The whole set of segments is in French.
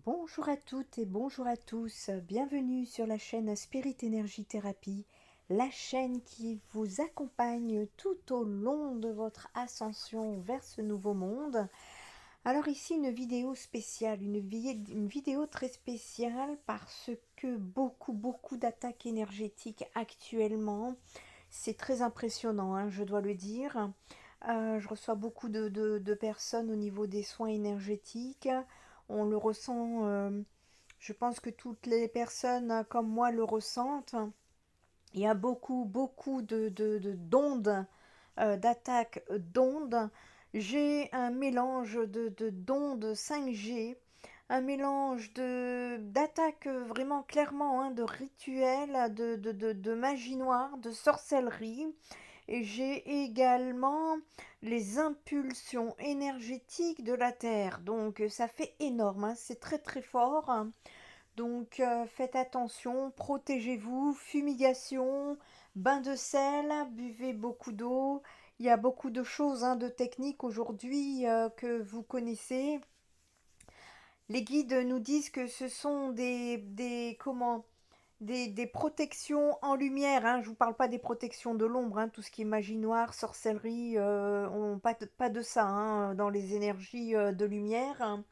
Bonjour à toutes et bonjour à tous, bienvenue sur la chaîne Spirit Energy Therapy, la chaîne qui vous accompagne tout au long de votre ascension vers ce nouveau monde. Alors ici une vidéo spéciale, une vidéo très spéciale parce que beaucoup d'attaques énergétiques actuellement, c'est très impressionnant, hein, je dois le dire. Je reçois beaucoup de personnes au niveau des soins énergétiques. On le ressent, je pense que toutes les personnes comme moi le ressentent. Il y a beaucoup d'ondes, d'attaques d'ondes. J'ai un mélange d'ondes 5G, un mélange d'attaques vraiment clairement, hein, de rituels, de magie noire, de sorcellerie. Et j'ai également les impulsions énergétiques de la Terre. Donc ça fait énorme, hein, c'est très fort. Donc faites attention, protégez-vous, fumigation, bain de sel, buvez beaucoup d'eau. Il y a beaucoup de choses, hein, de techniques aujourd'hui que vous connaissez. Les guides nous disent que ce sont des protections en lumière, hein. Je ne vous parle pas des protections de l'ombre, hein. Tout ce qui est magie noire, sorcellerie, pas de ça, hein, dans les énergies de lumière, hein.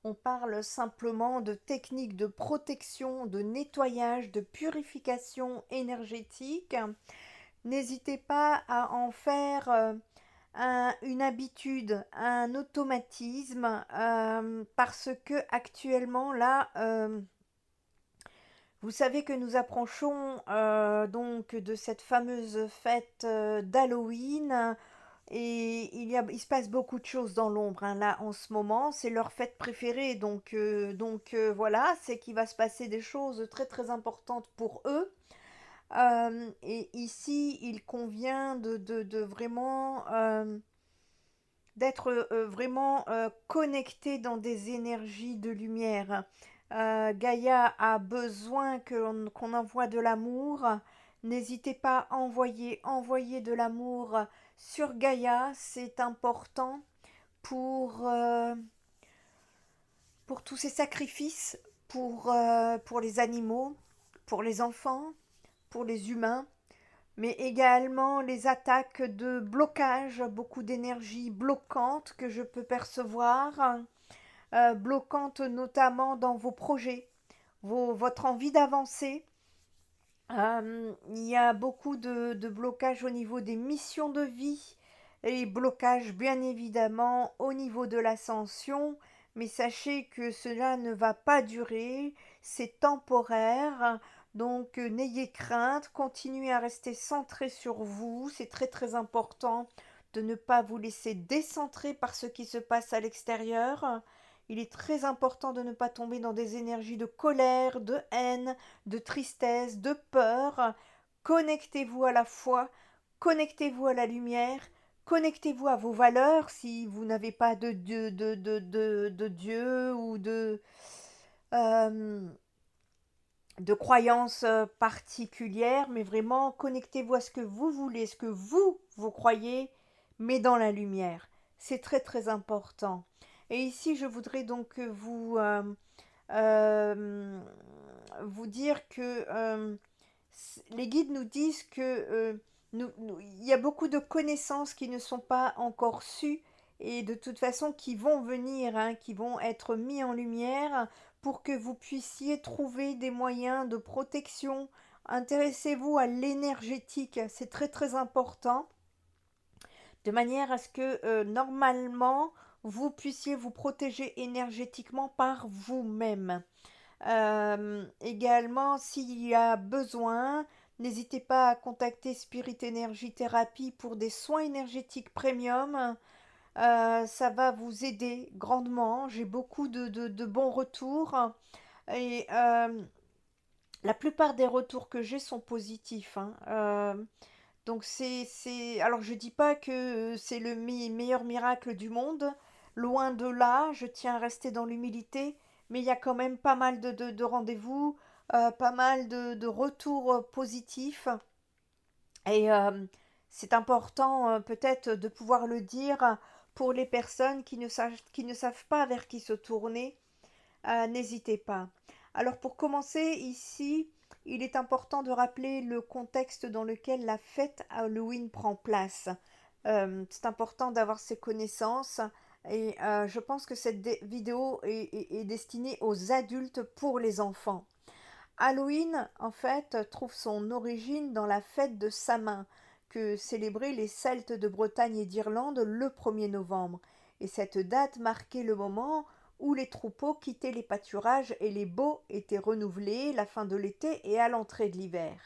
On parle simplement de techniques de protection, de nettoyage, de purification énergétique. N'hésitez pas à en faire une habitude, un automatisme, parce que actuellement là, vous savez que nous approchons donc de cette fameuse fête d'Halloween. Et il se passe beaucoup de choses dans l'ombre, hein, là en ce moment, c'est leur fête préférée, donc voilà, c'est qu'il va se passer des choses très importantes pour eux. Et ici, il convient de vraiment d'être vraiment connecté dans des énergies de lumière. Gaïa a besoin qu'on envoie de l'amour. N'hésitez pas à envoyer de l'amour sur Gaïa, c'est important pour, euh, pour tous ces sacrifices, pour les animaux, pour les enfants, pour les humains, mais également les attaques de blocage, beaucoup d'énergie bloquante que je peux percevoir, bloquante notamment dans vos projets, votre envie d'avancer. Il y a beaucoup de blocages au niveau des missions de vie et blocages bien évidemment au niveau de l'ascension, mais sachez que cela ne va pas durer, c'est temporaire, donc n'ayez crainte, continuez à rester centré sur vous, c'est très important de ne pas vous laisser décentrer par ce qui se passe à l'extérieur. Il est très important de ne pas tomber dans des énergies de colère, de haine, de tristesse, de peur. Connectez-vous à la foi, connectez-vous à la lumière, connectez-vous à vos valeurs si vous n'avez pas de Dieu ou euh, de croyances particulières, mais vraiment connectez-vous à ce que vous voulez, ce que vous croyez, mais dans la lumière. C'est très important. Et ici, je voudrais donc euh, vous dire que les guides nous disent que il y a beaucoup de connaissances qui ne sont pas encore sues et de toute façon qui vont venir, hein, qui vont être mis en lumière pour que vous puissiez trouver des moyens de protection. Intéressez-vous à l'énergétique, c'est très important, de manière à ce que normalement vous puissiez vous protéger énergétiquement par vous-même. Également, s'il y a besoin, n'hésitez pas à contacter Spirit Energy Therapy pour des soins énergétiques premium. Ça va vous aider grandement. J'ai beaucoup de bons retours. Et la plupart des retours que j'ai sont positifs, hein. Donc alors je dis pas que c'est le meilleur miracle du monde, loin de là, je tiens à rester dans l'humilité, mais il y a quand même pas mal de rendez-vous, pas mal de retours positifs, et c'est important peut-être de pouvoir le dire pour les personnes qui ne savent pas vers qui se tourner. n'hésitez pas. Alors pour commencer, ici, il est important de rappeler le contexte dans lequel la fête Halloween prend place. C'est important d'avoir ces connaissances et je pense que cette vidéo est destinée aux adultes pour les enfants. Halloween, en fait, trouve son origine dans la fête de Samhain, que célébraient les Celtes de Bretagne et d'Irlande le 1er novembre. Et cette date marquait le moment où les troupeaux quittaient les pâturages et les baux étaient renouvelés, la fin de l'été et à l'entrée de l'hiver.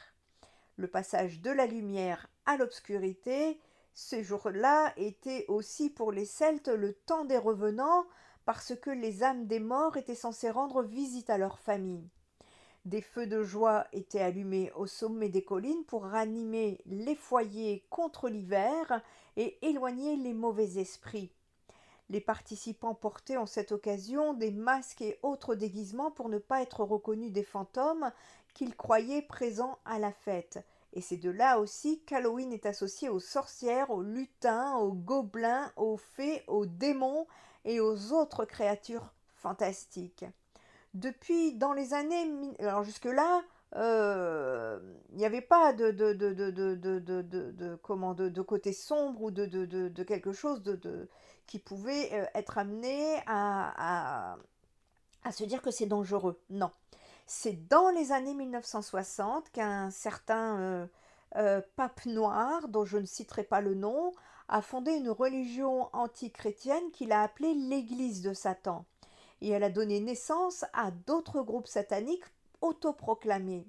Le passage de la lumière à l'obscurité, ce jour-là était aussi pour les Celtes le temps des revenants, parce que les âmes des morts étaient censées rendre visite à leur famille. Des feux de joie étaient allumés au sommet des collines pour ranimer les foyers contre l'hiver et éloigner les mauvais esprits. Les participants portaient en cette occasion des masques et autres déguisements pour ne pas être reconnus des fantômes qu'ils croyaient présents à la fête. Et c'est de là aussi qu'Halloween est associé aux sorcières, aux lutins, aux gobelins, aux fées, aux démons et aux autres créatures fantastiques. Depuis, dans les années, alors jusque-là, il n'y avait pas de côté sombre ou de quelque chose qui pouvait être amené à se dire que c'est dangereux. Non. C'est dans les années 1960 qu'un certain pape noir, dont je ne citerai pas le nom, a fondé une religion antichrétienne qu'il a appelée l'Église de Satan. Et elle a donné naissance à d'autres groupes sataniques autoproclamés.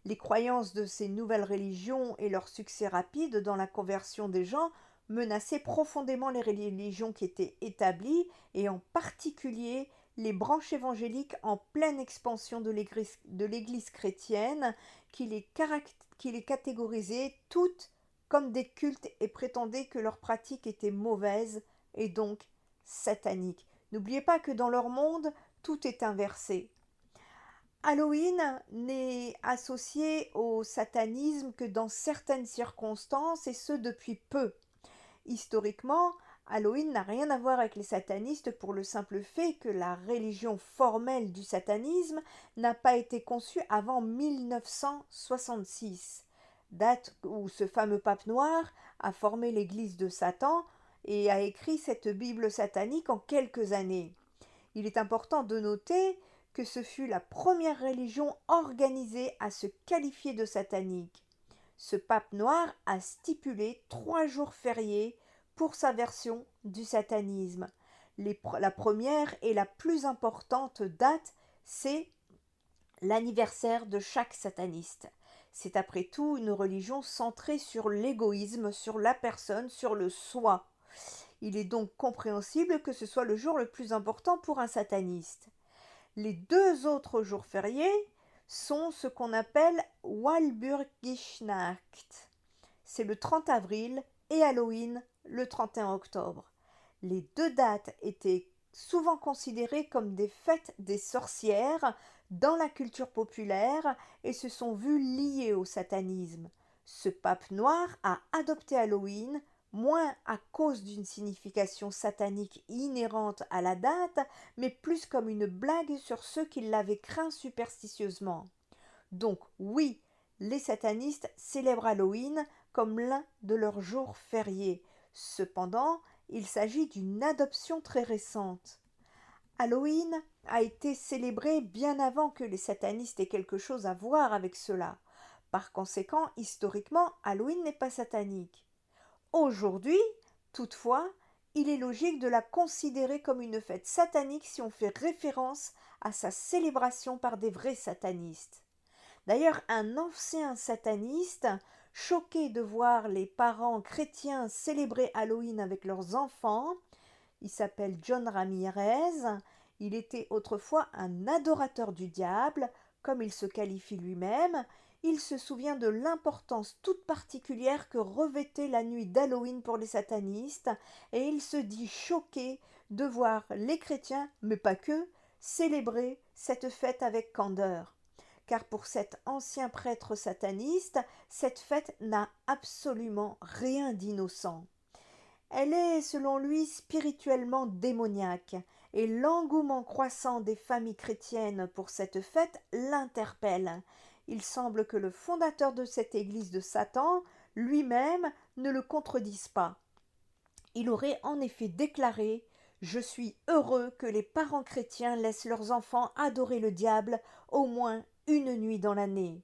Les croyances de ces nouvelles religions et leur succès rapide dans la conversion des gens menaçaient profondément les religions qui étaient établies, et en particulier les branches évangéliques en pleine expansion de l'Église chrétienne, qui les catégorisaient toutes comme des cultes et prétendaient que leurs pratiques étaient mauvaises et donc sataniques. N'oubliez pas que dans leur monde, tout est inversé. Halloween n'est associé au satanisme que dans certaines circonstances, et ce depuis peu. Historiquement, Halloween n'a rien à voir avec les satanistes pour le simple fait que la religion formelle du satanisme n'a pas été conçue avant 1966, date où ce fameux pape noir a formé l'église de Satan et a écrit cette Bible satanique en quelques années. Il est important de noter que ce fut la première religion organisée à se qualifier de satanique. Ce pape noir a stipulé 3 jours fériés pour sa version du satanisme. La première et la plus importante date, c'est l'anniversaire de chaque sataniste. C'est après tout une religion centrée sur l'égoïsme, sur la personne, sur le soi. Il est donc compréhensible que ce soit le jour le plus important pour un sataniste. Les 2 autres jours fériés sont ce qu'on appelle Walpurgisnacht. C'est le 30 avril et Halloween le 31 octobre. Les 2 dates étaient souvent considérées comme des fêtes des sorcières dans la culture populaire et se sont vues liées au satanisme. Ce pape noir a adopté Halloween moins à cause d'une signification satanique inhérente à la date, mais plus comme une blague sur ceux qui l'avaient craint superstitieusement. Donc oui, les satanistes célèbrent Halloween comme l'un de leurs jours fériés. Cependant, il s'agit d'une adoption très récente. Halloween a été célébré bien avant que les satanistes aient quelque chose à voir avec cela. Par conséquent, historiquement, Halloween n'est pas satanique. Aujourd'hui, toutefois, il est logique de la considérer comme une fête satanique si on fait référence à sa célébration par des vrais satanistes. D'ailleurs, un ancien sataniste, choqué de voir les parents chrétiens célébrer Halloween avec leurs enfants, il s'appelle John Ramirez, il était autrefois un adorateur du diable, comme il se qualifie lui-même. Il se souvient de l'importance toute particulière que revêtait la nuit d'Halloween pour les satanistes, et il se dit choqué de voir les chrétiens, mais pas que, célébrer cette fête avec candeur. Car pour cet ancien prêtre sataniste, cette fête n'a absolument rien d'innocent. Elle est, selon lui, spirituellement démoniaque, et l'engouement croissant des familles chrétiennes pour cette fête l'interpelle. Il semble que le fondateur de cette église de Satan lui-même ne le contredise pas. Il aurait en effet déclaré: Je suis heureux que les parents chrétiens laissent leurs enfants adorer le diable au moins une nuit dans l'année.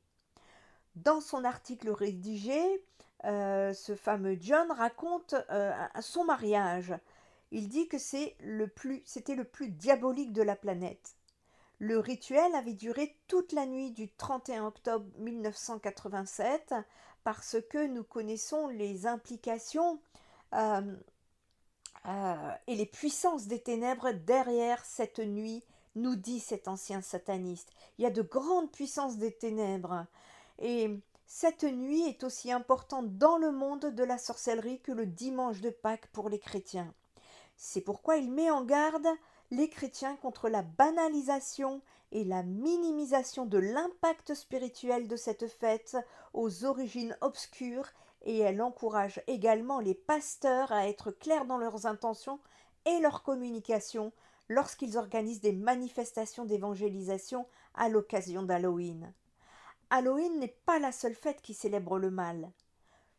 Dans son article rédigé, ce fameux John raconte son mariage. Il dit que c'était le plus diabolique de la planète. Le rituel avait duré toute la nuit du 31 octobre 1987 parce que nous connaissons les implications euh, et les puissances des ténèbres derrière cette nuit, nous dit cet ancien sataniste. Il y a de grandes puissances des ténèbres. Et cette nuit est aussi importante dans le monde de la sorcellerie que le dimanche de Pâques pour les chrétiens. C'est pourquoi il met en garde les chrétiens contre la banalisation et la minimisation de l'impact spirituel de cette fête aux origines obscures, et elle encourage également les pasteurs à être clairs dans leurs intentions et leur communication lorsqu'ils organisent des manifestations d'évangélisation à l'occasion d'Halloween. Halloween n'est pas la seule fête qui célèbre le mal.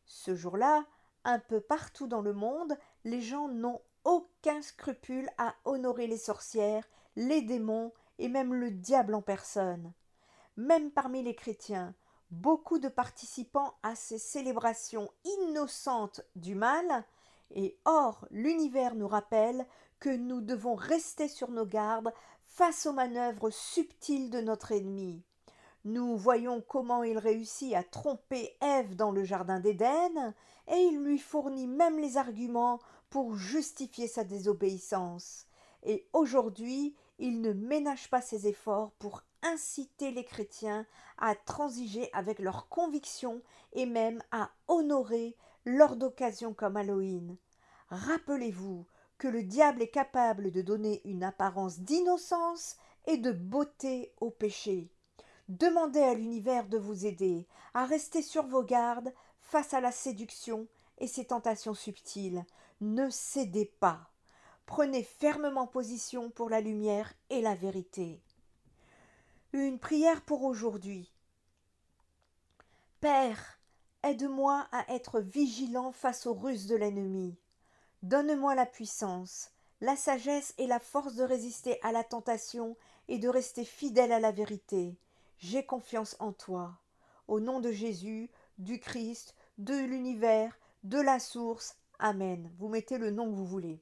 Ce jour-là, un peu partout dans le monde, les gens n'ont aucun scrupule à honorer les sorcières, les démons et même le diable en personne. Même parmi les chrétiens, beaucoup de participants à ces célébrations innocentes du mal, et or l'univers nous rappelle que nous devons rester sur nos gardes face aux manœuvres subtiles de notre ennemi. Nous voyons comment il réussit à tromper Ève dans le jardin d'Éden, et il lui fournit même les arguments pour justifier sa désobéissance. Et aujourd'hui, il ne ménage pas ses efforts pour inciter les chrétiens à transiger avec leurs convictions et même à honorer lors d'occasions comme Halloween. Rappelez-vous que le diable est capable de donner une apparence d'innocence et de beauté au péché. Demandez à l'univers de vous aider à rester sur vos gardes face à la séduction et ses tentations subtiles. Ne cédez pas. Prenez fermement position pour la lumière et la vérité. Une prière pour aujourd'hui. Père, aide-moi à être vigilant face aux ruses de l'ennemi. Donne-moi la puissance, la sagesse et la force de résister à la tentation et de rester fidèle à la vérité. J'ai confiance en toi. Au nom de Jésus, du Christ, de l'univers, de la source. Amen. Vous mettez le nom que vous voulez.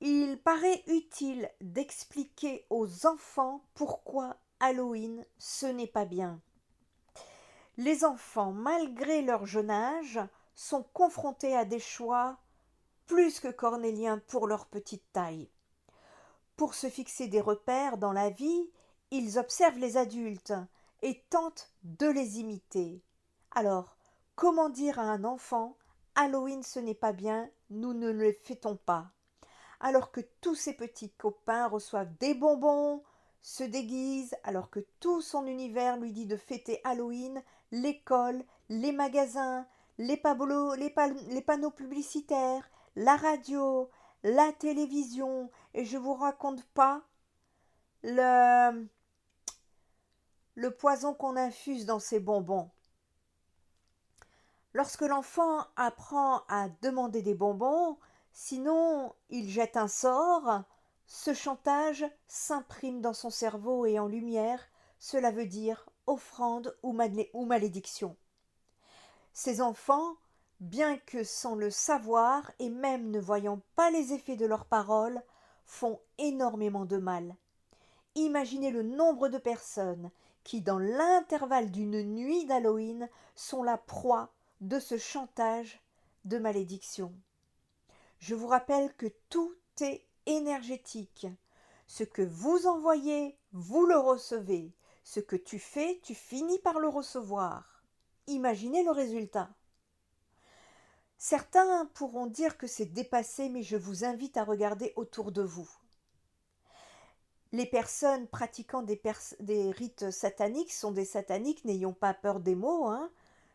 Il paraît utile d'expliquer aux enfants pourquoi Halloween, ce n'est pas bien. Les enfants, malgré leur jeune âge, sont confrontés à des choix plus que cornéliens pour leur petite taille. Pour se fixer des repères dans la vie, ils observent les adultes et tentent de les imiter. Alors, comment dire à un enfant: Halloween ce n'est pas bien, nous ne le fêtons pas, alors que tous ses petits copains reçoivent des bonbons, se déguisent, alors que tout son univers lui dit de fêter Halloween, l'école, les magasins, les panneaux publicitaires, la radio, la télévision, et je vous raconte pas le, le poison qu'on infuse dans ces bonbons. Lorsque l'enfant apprend à demander des bonbons, sinon il jette un sort, ce chantage s'imprime dans son cerveau et en lumière, cela veut dire offrande ou malédiction. Ces enfants, bien que sans le savoir et même ne voyant pas les effets de leurs paroles, font énormément de mal. Imaginez le nombre de personnes qui, dans l'intervalle d'une nuit d'Halloween, sont la proie de ce chantage de malédiction. Je vous rappelle que tout est énergétique. Ce que vous envoyez, vous le recevez. Ce que tu fais, tu finis par le recevoir. Imaginez le résultat. Certains pourront dire que c'est dépassé, mais je vous invite à regarder autour de vous. Les personnes pratiquant des rites sataniques sont des sataniques, n'ayons pas peur des mots.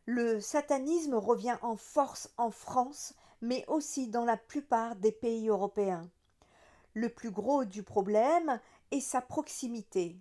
Le satanisme revient en force en France, mais aussi dans la plupart des pays européens. Le plus gros du problème est sa proximité.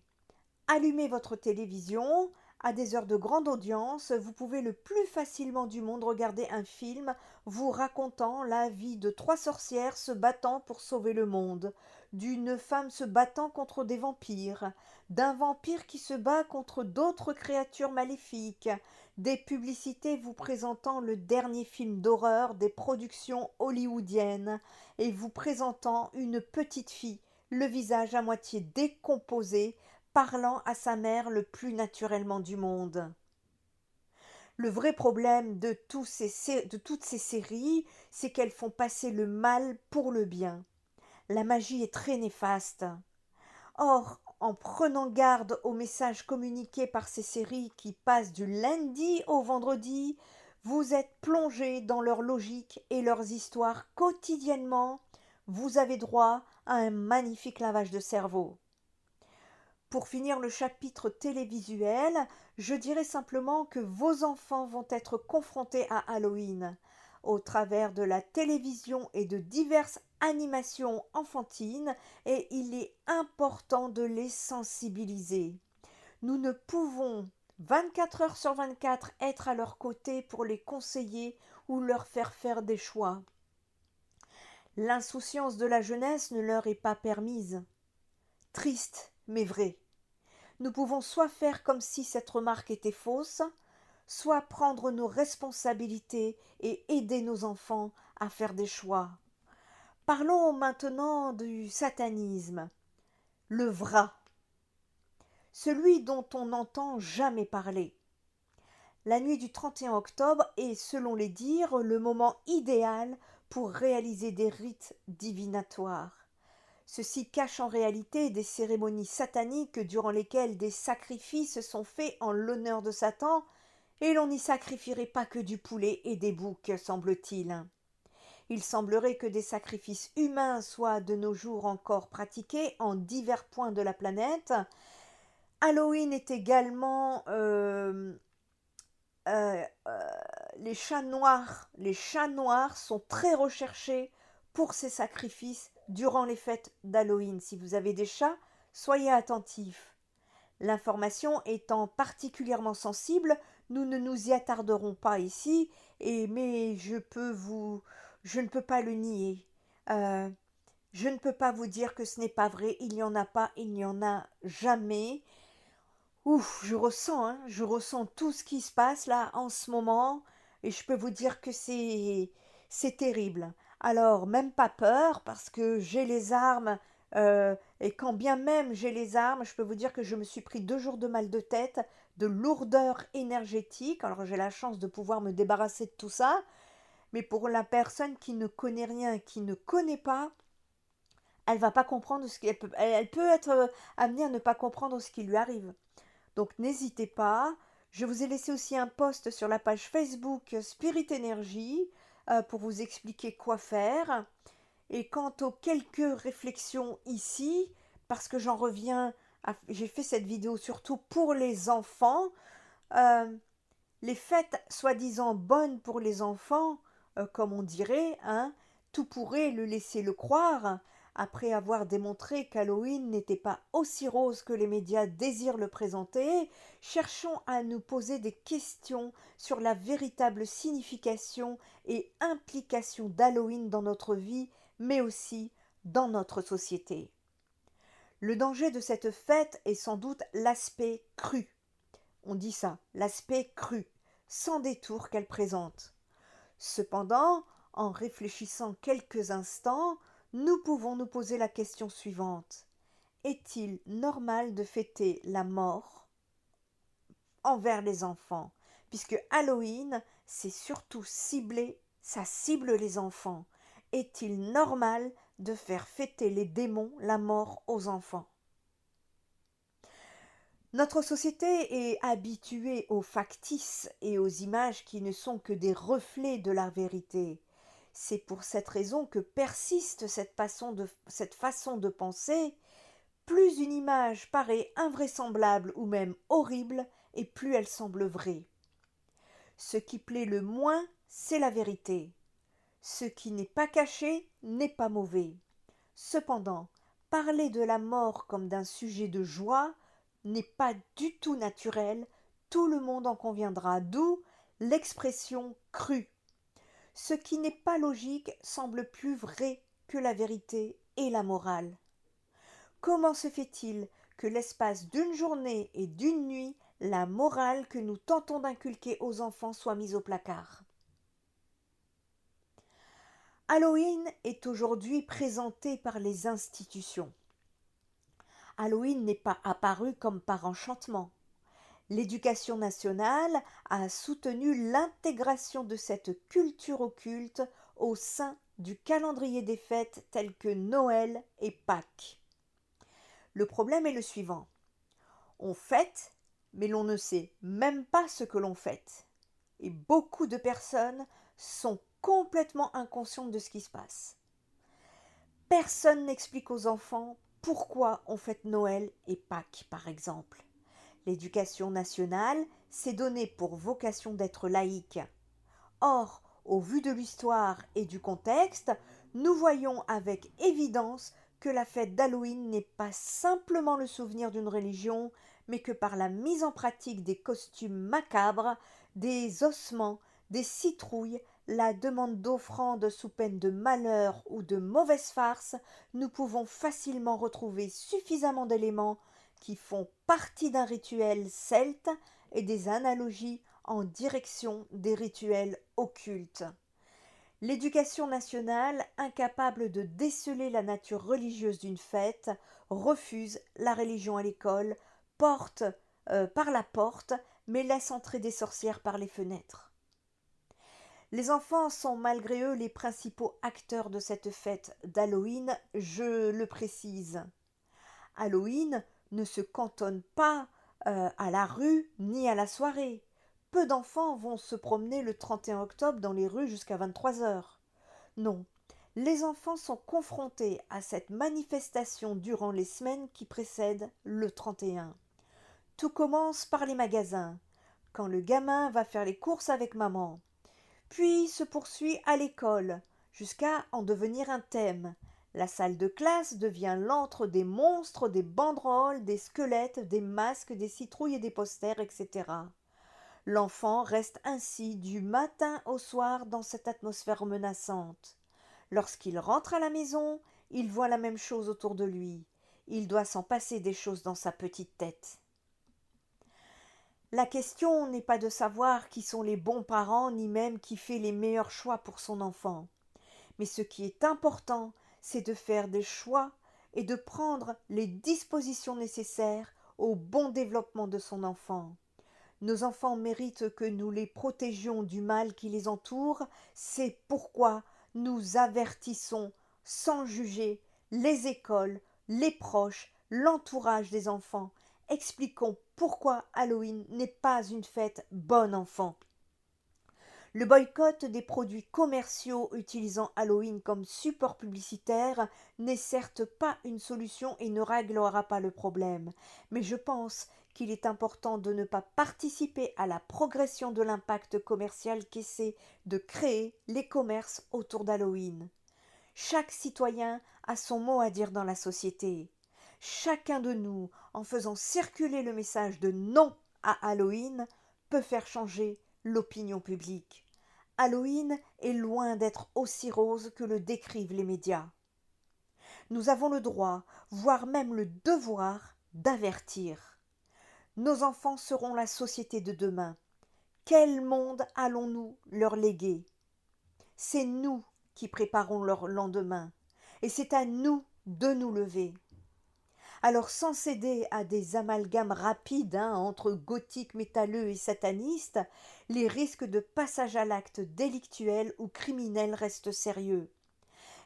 Allumez votre télévision, à des heures de grande audience, vous pouvez le plus facilement du monde regarder un film vous racontant la vie de trois sorcières se battant pour sauver le monde, d'une femme se battant contre des vampires, d'un vampire qui se bat contre d'autres créatures maléfiques, des publicités vous présentant le dernier film d'horreur des productions hollywoodiennes et vous présentant une petite fille, le visage à moitié décomposé, parlant à sa mère le plus naturellement du monde. Le vrai problème de toutes ces séries, c'est qu'elles font passer le mal pour le bien. La magie est très néfaste. Or, en prenant garde aux messages communiqués par ces séries qui passent du lundi au vendredi, vous êtes plongé dans leur logique et leurs histoires quotidiennement. Vous avez droit à un magnifique lavage de cerveau. Pour finir le chapitre télévisuel, je dirais simplement que vos enfants vont être confrontés à Halloween au travers de la télévision et de diverses animations enfantines et il est important de les sensibiliser. Nous ne pouvons 24 heures sur 24 être à leur côté pour les conseiller ou leur faire des choix. L'insouciance de la jeunesse ne leur est pas permise. Triste, mais vrai. Nous pouvons soit faire comme si cette remarque était fausse, soit prendre nos responsabilités et aider nos enfants à faire des choix. Parlons maintenant du satanisme, le vra, celui dont on n'entend jamais parler. La nuit du 31 octobre est, selon les dires, le moment idéal pour réaliser des rites divinatoires. Ceci cache en réalité des cérémonies sataniques durant lesquelles des sacrifices sont faits en l'honneur de Satan, et l'on n'y sacrifierait pas que du poulet et des boucs, semble-t-il. Il semblerait que des sacrifices humains soient de nos jours encore pratiqués en divers points de la planète. Halloween est également euh, euh, les chats noirs. Les chats noirs sont très recherchés pour ces sacrifices durant les fêtes d'Halloween. Si vous avez des chats, soyez attentifs. L'information étant particulièrement sensible, nous ne nous y attarderons pas ici, mais je ne peux pas le nier. Euh, je ne peux pas vous dire que ce n'est pas vrai, il n'y en a pas, il n'y en a jamais. Ouf, je ressens tout ce qui se passe là en ce moment et je peux vous dire que c'est terrible. Alors, même pas peur parce que j'ai les armes et quand bien même j'ai les armes, je peux vous dire que je me suis pris 2 jours de mal de tête, de lourdeur énergétique. Alors, j'ai la chance de pouvoir me débarrasser de tout ça, mais pour la personne qui ne connaît rien, qui ne connaît pas, elle va pas comprendre elle peut être amenée à ne pas comprendre ce qui lui arrive. Donc n'hésitez pas. Je vous ai laissé aussi un post sur la page Facebook Spirit Energy pour vous expliquer quoi faire. Et quant aux quelques réflexions ici, parce que j'ai fait cette vidéo surtout pour les enfants, euh, les fêtes soi-disant bonnes pour les enfants, comme on dirait, hein, tout pourrait le laisser le croire, après avoir démontré qu'Halloween n'était pas aussi rose que les médias désirent le présenter, cherchons à nous poser des questions sur la véritable signification et implication d'Halloween dans notre vie, mais aussi dans notre société. Le danger de cette fête est sans doute l'aspect cru. On dit ça, l'aspect cru, sans détour qu'elle présente. Cependant, en réfléchissant quelques instants, nous pouvons nous poser la question suivante. Est-il normal de fêter la mort envers les enfants? Puisque Halloween, c'est surtout ciblé, ça cible les enfants. Est-il normal de faire fêter les démons, la mort aux enfants? Notre société est habituée aux factices et aux images qui ne sont que des reflets de la vérité. C'est pour cette raison que persiste cette façon de penser. Plus une image paraît invraisemblable ou même horrible, et plus elle semble vraie. Ce qui plaît le moins, c'est la vérité. Ce qui n'est pas caché n'est pas mauvais. Cependant, parler de la mort comme d'un sujet de joie n'est pas du tout naturel, tout le monde en conviendra, d'où l'expression crue. Ce qui n'est pas logique semble plus vrai que la vérité et la morale. Comment se fait-il que l'espace d'une journée et d'une nuit, la morale que nous tentons d'inculquer aux enfants soit mise au placard? Halloween est aujourd'hui présenté par les institutions. Halloween n'est pas apparu comme par enchantement. L'éducation nationale a soutenu l'intégration de cette culture occulte au sein du calendrier des fêtes telles que Noël et Pâques. Le problème est le suivant. On fête, mais l'on ne sait même pas ce que l'on fête. Et beaucoup de personnes sont complètement inconscientes de ce qui se passe. Personne n'explique aux enfants pourquoi on fête Noël et Pâques, par exemple. L'éducation nationale s'est donnée pour vocation d'être laïque. Or, au vu de l'histoire et du contexte, nous voyons avec évidence que la fête d'Halloween n'est pas simplement le souvenir d'une religion, mais que par la mise en pratique des costumes macabres, des ossements, des citrouilles, la demande d'offrandes sous peine de malheur ou de mauvaise farce, nous pouvons facilement retrouver suffisamment d'éléments qui font partie d'un rituel celte et des analogies en direction des rituels occultes. L'éducation nationale, incapable de déceler la nature religieuse d'une fête, refuse la religion à l'école, porte par la porte, mais laisse entrer des sorcières par les fenêtres. Les enfants sont malgré eux les principaux acteurs de cette fête d'Halloween, je le précise. Halloween ne se cantonne pas à la rue ni à la soirée. Peu d'enfants vont se promener le 31 octobre dans les rues jusqu'à 23 heures. Non, les enfants sont confrontés à cette manifestation durant les semaines qui précèdent le 31. Tout commence par les magasins, quand le gamin va faire les courses avec maman. Puis se poursuit à l'école, jusqu'à en devenir un thème. La salle de classe devient l'antre des monstres, des banderoles, des squelettes, des masques, des citrouilles et des posters, etc. L'enfant reste ainsi du matin au soir dans cette atmosphère menaçante. Lorsqu'il rentre à la maison, il voit la même chose autour de lui. Il doit s'en passer des choses dans sa petite tête. La question n'est pas de savoir qui sont les bons parents, ni même qui fait les meilleurs choix pour son enfant. Mais ce qui est important, c'est de faire des choix et de prendre les dispositions nécessaires au bon développement de son enfant. Nos enfants méritent que nous les protégions du mal qui les entoure, c'est pourquoi nous avertissons sans juger les écoles, les proches, l'entourage des enfants. Expliquons pourquoi Halloween n'est pas une fête bon enfant. Le boycott des produits commerciaux utilisant Halloween comme support publicitaire n'est certes pas une solution et ne réglera pas le problème, mais je pense qu'il est important de ne pas participer à la progression de l'impact commercial qu'essaient de créer les commerces autour d'Halloween. Chaque citoyen a son mot à dire dans la société. Chacun de nous, en faisant circuler le message de non à Halloween, peut faire changer l'opinion publique. Halloween est loin d'être aussi rose que le décrivent les médias. Nous avons le droit, voire même le devoir, d'avertir. Nos enfants seront la société de demain. Quel monde allons-nous leur léguer? C'est nous qui préparons leur lendemain, et c'est à nous de nous lever. Alors sans céder à des amalgames rapides entre gothiques métalleux et satanistes, les risques de passage à l'acte délictuel ou criminel restent sérieux.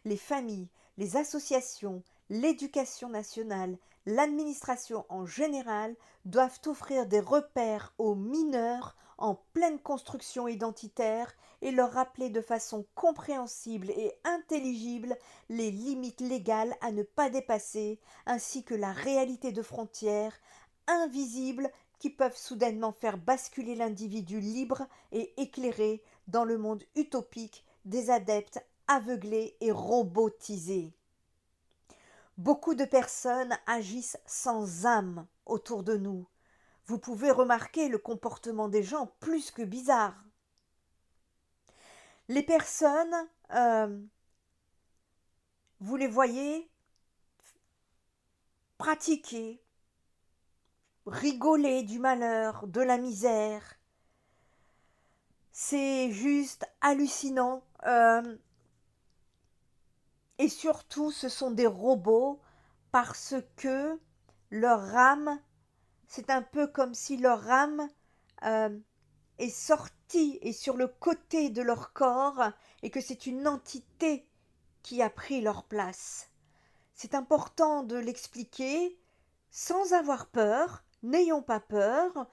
Les familles, les associations, l'éducation nationale, l'administration en général doivent offrir des repères aux mineurs en pleine construction identitaire et leur rappeler de façon compréhensible et intelligible les limites légales à ne pas dépasser, ainsi que la réalité de frontières invisibles qui peuvent soudainement faire basculer l'individu libre et éclairé dans le monde utopique des adeptes aveuglés et robotisés. Beaucoup de personnes agissent sans âme autour de nous. Vous pouvez remarquer le comportement des gens plus que bizarre. Les personnes, vous les voyez pratiquer, rigoler du malheur, de la misère. C'est juste hallucinant. Et surtout, ce sont des robots parce que leur âme, c'est un peu comme si leur âme est sortie et sur le côté de leur corps et que c'est une entité qui a pris leur place. C'est important de l'expliquer sans avoir peur, n'ayons pas peur,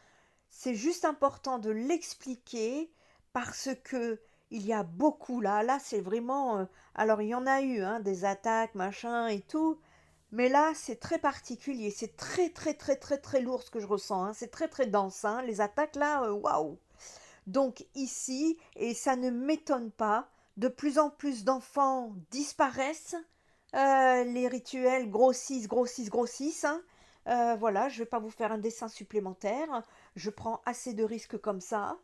c'est juste important de l'expliquer parce que il y a beaucoup là c'est vraiment alors il y en a eu hein, des attaques machin et tout, mais là c'est très particulier, c'est très très très très très lourd ce que je ressens, hein, c'est très très dense, hein, les attaques là, waouh. Donc ici, et ça ne m'étonne pas, de plus en plus d'enfants disparaissent, les rituels grossissent, grossissent, grossissent, hein. Voilà, je ne vais pas vous faire un dessin supplémentaire, je prends assez de risques comme ça.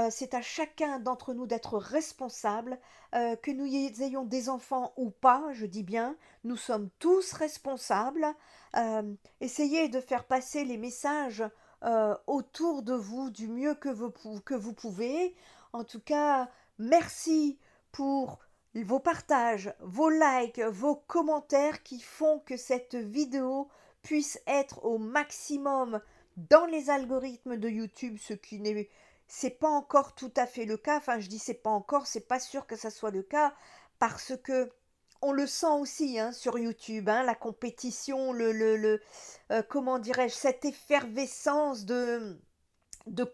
C'est à chacun d'entre nous d'être responsable, que nous ayons des enfants ou pas, je dis bien, nous sommes tous responsables. Essayez de faire passer les messages autour de vous du mieux que vous pouvez. En tout cas, merci pour vos partages, vos likes, vos commentaires qui font que cette vidéo puisse être au maximum dans les algorithmes de YouTube, ce qui n'est c'est pas encore tout à fait le cas. Enfin, je dis c'est pas encore, c'est pas sûr que ça soit le cas parce que on le sent aussi hein, sur YouTube, hein, la compétition, comment dirais-je, cette effervescence de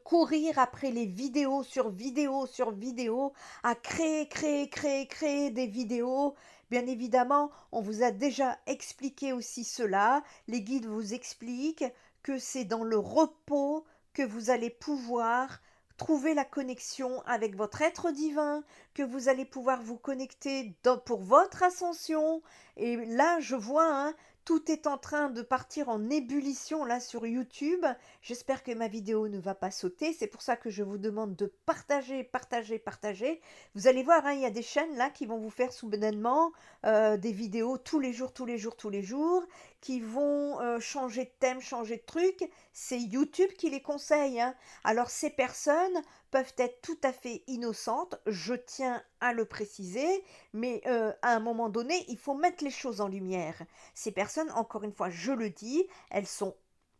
courir après les vidéos sur vidéos sur vidéos, à créer, créer, créer, créer des vidéos. Bien évidemment, on vous a déjà expliqué aussi cela. Les guides vous expliquent que c'est dans le repos que vous allez pouvoir trouver la connexion avec votre être divin, que vous allez pouvoir vous connecter pour votre ascension. Et là, je vois, hein, tout est en train de partir en ébullition là sur YouTube. J'espère que ma vidéo ne va pas sauter. C'est pour ça que je vous demande de partager, partager, partager. Vous allez voir, hein, il y a des chaînes là qui vont vous faire soudainement des vidéos tous les jours, tous les jours, tous les jours, qui vont changer de thème, changer de truc. C'est YouTube qui les conseille, hein. Alors ces personnes peuvent être tout à fait innocentes, je tiens à le préciser, mais à un moment donné, il faut mettre les choses en lumière. Ces personnes, encore une fois, je le dis, elles sont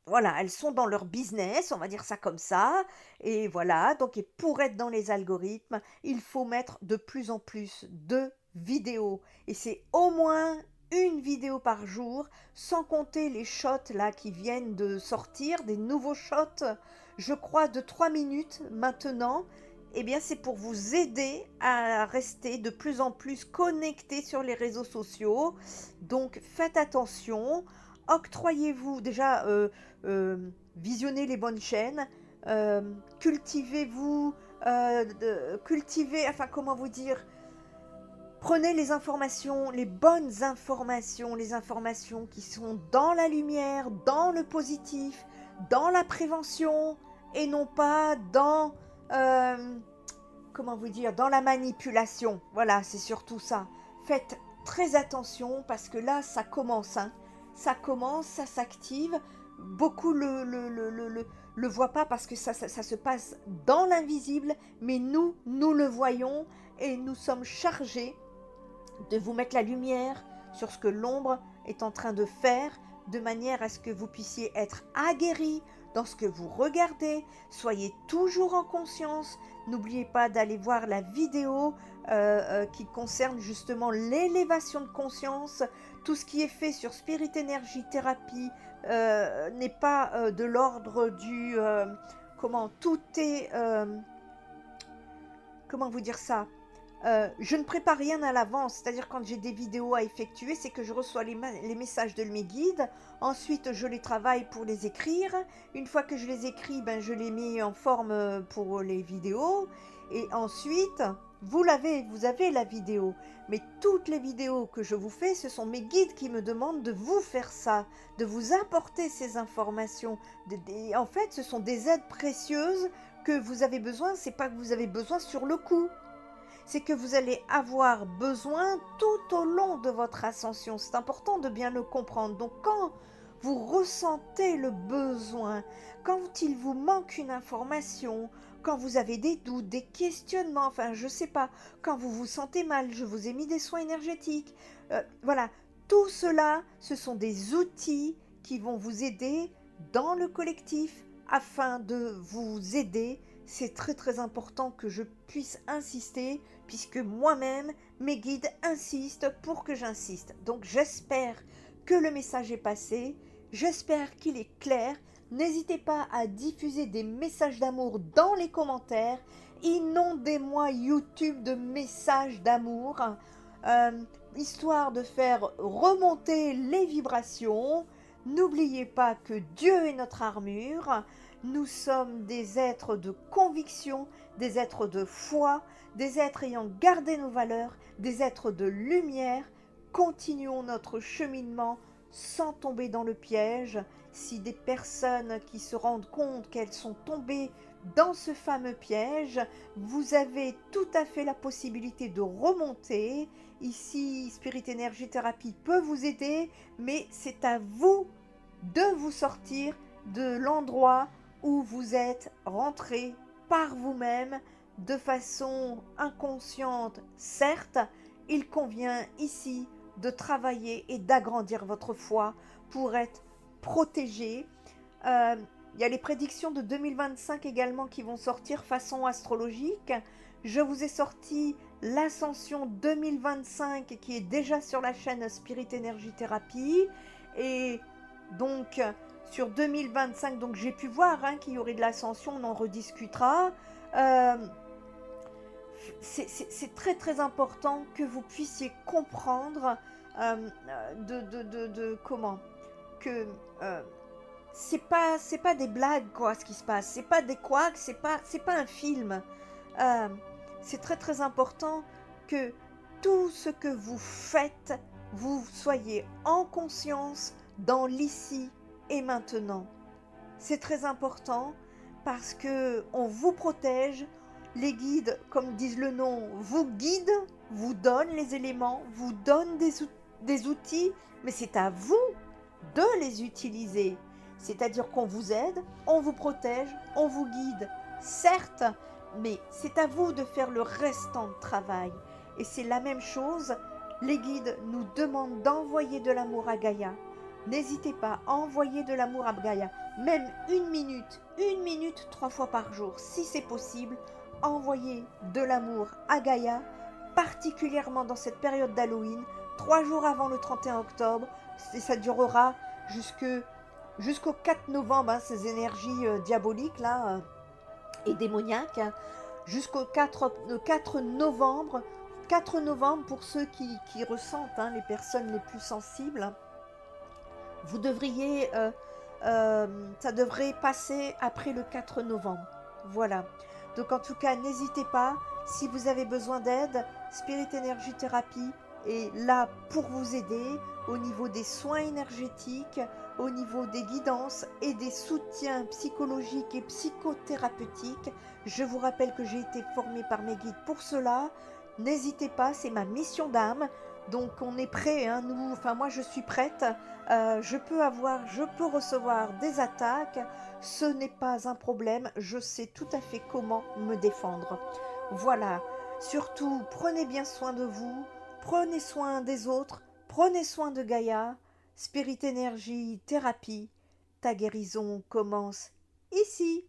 voilà, elles sont dans leur business, on va dire ça comme ça, et voilà, donc et pour être dans les algorithmes, il faut mettre de plus en plus de vidéos, et c'est au moins une vidéo par jour, sans compter les shots là qui viennent de sortir, des nouveaux shots, je crois de 3 minutes maintenant, eh bien c'est pour vous aider à rester de plus en plus connecté sur les réseaux sociaux, donc faites attention, octroyez-vous déjà, visionnez les bonnes chaînes, cultivez-vous, cultivez, enfin comment vous dire, prenez les informations, les bonnes informations, les informations qui sont dans la lumière, dans le positif, dans la prévention et non pas dans, comment vous dire, dans la manipulation. Voilà, c'est surtout ça. Faites très attention parce que là, ça commence, hein. Ça commence, ça s'active. Beaucoup le voient pas parce que ça se passe dans l'invisible, mais nous le voyons et nous sommes chargés de vous mettre la lumière sur ce que l'ombre est en train de faire, de manière à ce que vous puissiez être aguerris dans ce que vous regardez. Soyez toujours en conscience. N'oubliez pas d'aller voir la vidéo qui concerne justement l'élévation de conscience. Tout ce qui est fait sur Spirit Energy Thérapie n'est pas de l'ordre du... comment tout est... comment vous dire ça, je ne prépare rien à l'avance, c'est-à-dire quand j'ai des vidéos à effectuer, c'est que je reçois les messages de mes guides, ensuite je les travaille pour les écrire, une fois que je les écris, ben, je les mets en forme pour les vidéos, et ensuite vous l'avez, vous avez la vidéo. Mais toutes les vidéos que je vous fais, ce sont mes guides qui me demandent de vous faire ça, de vous apporter ces informations. En fait, ce sont des aides précieuses que vous avez besoin. C'est pas que vous avez besoin sur le coup. C'est que vous allez avoir besoin tout au long de votre ascension. C'est important de bien le comprendre. Donc quand vous ressentez le besoin, quand il vous manque une information, quand vous avez des doutes, des questionnements, enfin je sais pas, quand vous vous sentez mal, je vous ai mis des soins énergétiques, voilà, tout cela, ce sont des outils qui vont vous aider dans le collectif afin de vous aider. C'est très très important que je puisse insister puisque moi-même, mes guides insistent pour que j'insiste. Donc j'espère que le message est passé, j'espère qu'il est clair. N'hésitez pas à diffuser des messages d'amour dans les commentaires. Inondez-moi YouTube de messages d'amour, histoire de faire remonter les vibrations. N'oubliez pas que Dieu est notre armure. Nous sommes des êtres de conviction, des êtres de foi, des êtres ayant gardé nos valeurs, des êtres de lumière. Continuons notre cheminement sans tomber dans le piège. Si des personnes qui se rendent compte qu'elles sont tombées dans ce fameux piège, vous avez tout à fait la possibilité de remonter. Ici, Spirit Energy Therapy peut vous aider, mais c'est à vous de vous sortir de l'endroit où vous êtes rentré par vous-même de façon inconsciente. Certes, il convient ici de travailler et d'agrandir votre foi pour être protégé. Il y a les prédictions de 2025 également qui vont sortir façon astrologique. Je vous ai sorti l'ascension 2025 qui est déjà sur la chaîne Spirit Energy Therapy. Et donc sur 2025, donc j'ai pu voir qu'il y aurait de l'ascension, on en rediscutera. C'est très très important que vous puissiez comprendre comment que c'est pas des blagues quoi ce qui se passe, c'est pas des couacs, c'est pas un film. C'est très très important que tout ce que vous faites, vous soyez en conscience dans l'ici et maintenant. C'est très important parce que on vous protège. Les guides, comme disent le nom, vous guident, vous donnent les éléments, vous donnent des outils, mais c'est à vous de les utiliser. C'est-à-dire qu'on vous aide, on vous protège, on vous guide, certes, mais c'est à vous de faire le restant de travail. Et c'est la même chose, les guides nous demandent d'envoyer de l'amour à Gaïa. N'hésitez pas à envoyer de l'amour à Gaïa, même une minute 3 fois par jour, si c'est possible. Envoyez de l'amour à Gaïa, particulièrement dans cette période d'Halloween, 3 jours avant le 31 octobre, et ça durera jusqu'au 4 novembre, ces énergies diaboliques là, et démoniaques, jusqu'au 4 novembre. 4 novembre pour ceux qui ressentent, les personnes les plus sensibles. Vous devriez, ça devrait passer après le 4 novembre. Voilà. Donc en tout cas, n'hésitez pas, si vous avez besoin d'aide, Spirit Energy Therapy est là pour vous aider au niveau des soins énergétiques, au niveau des guidances et des soutiens psychologiques et psychothérapeutiques. Je vous rappelle que j'ai été formée par mes guides pour cela. N'hésitez pas, c'est ma mission d'âme. Donc on est prêt, moi je suis prête. Je peux recevoir des attaques. Ce n'est pas un problème. Je sais tout à fait comment me défendre. Voilà. Surtout, prenez bien soin de vous. Prenez soin des autres. Prenez soin de Gaïa. Spirit Energy Thérapie. Ta guérison commence ici.